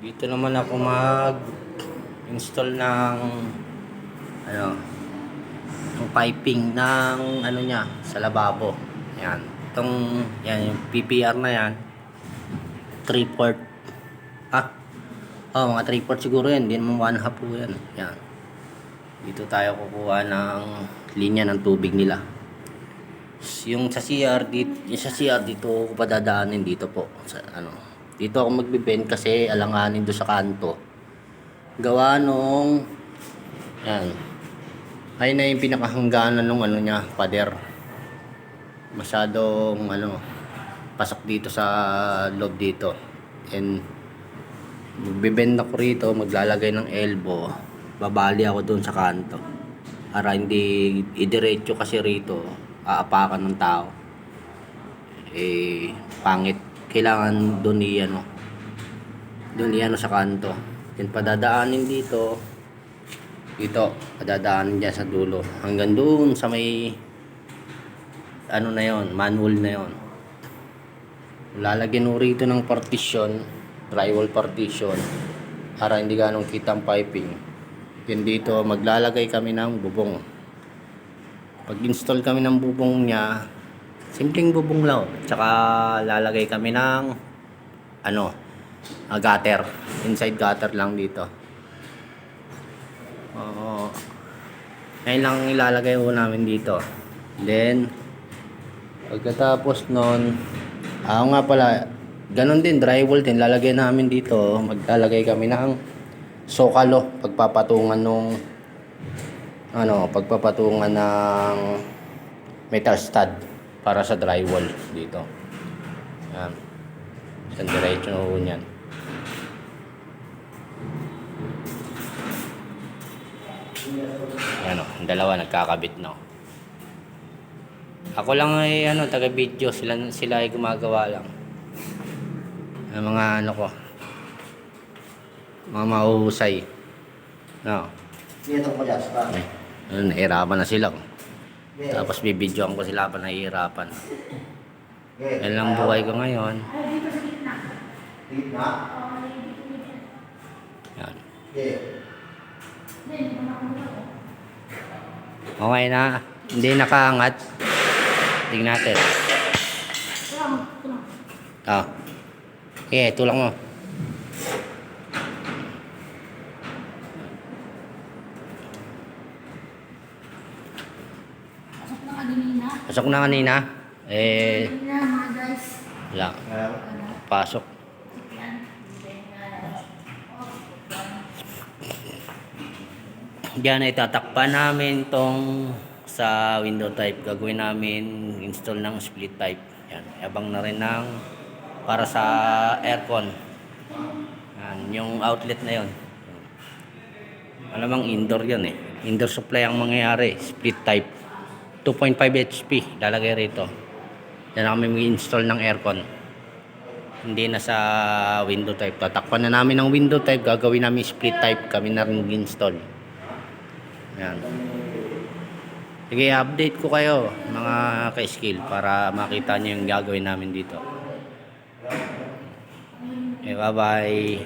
Dito naman ako mag-install ng ano, ng piping ng ano niya sa lababo. Yan. Yan yung PPR na yan. 3/4. Ah. Oh, mga 3/4 siguro yan. Hindi naman 1/2 po yan. Yan. Dito tayo kukuha ng linya ng tubig nila. Yung sa CR dito ko padadaanin dito po sa ano. Dito ako magbe-bend kasi alanganin do sa kanto. Gawa nung yan. Ay na yung pinakahangganan nung ano niya, pader. Masyadong ano pasok dito sa loob dito. And magbe-bend ako rito, maglalagay ng elbow. Babali ako doon sa kanto. Para hindi idiretso kasi rito, aapakan ng tao. Pangit. Kailangan doon i-ano sa kanto. Then padadaanin dito, padadaanin dyan sa dulo. Hanggang doon sa may, ano na yon, manual na yon. Lalagyan mo rito ng partition, drywall partition, para hindi ganong kita ang piping. Then dito, maglalagay kami ng bubong. Pag-install kami ng bubong niya, simpleng bubong lang. Tsaka lalagay kami ng gutter. Inside gutter lang dito. Ngayon lang ilalagay ko namin dito. Then pagkatapos nun, nga pala, ganun din, drywall din lalagay namin dito. Maglalagay kami ng sokalo pagpapatungan ng metal stud para sa drywall dito. Yan. Isang diretso na po yan. Yan o, ang dalawa nagkakabit na. Ako lang ay taga video, sila ay gumagawa lang. Ang mga mga mahuhusay. No. Dito ko just pa. Nahihirapan na sila. Tapos bibidyoan ko sila pa nahihirapan. Yan lang buhay ko ngayon. Gitna? Yan. Okay. Okay na. Hindi nakaangat. Tingnan natin. Tulang mo. Pasok na kanina. Mga guys. Wala. Pasok. Diyan ay tatakpan namin tong sa window type. Gagawin namin install ng split type. Yan. Abang na rin ng para sa aircon. Yan. Yung outlet na yon. Alamang indoor yan eh. Indoor supply ang mangyayari. Split type. 2.5 HP lalagay rito. Yan kami mag-install ng aircon. Hindi na sa window type. Tatakpan na namin ng window type. Gagawin namin split type. Kami na rin mag-install. Yan. Sige, update ko kayo mga ka-skill para makita nyo yung gagawin namin dito. Okay, bye-bye.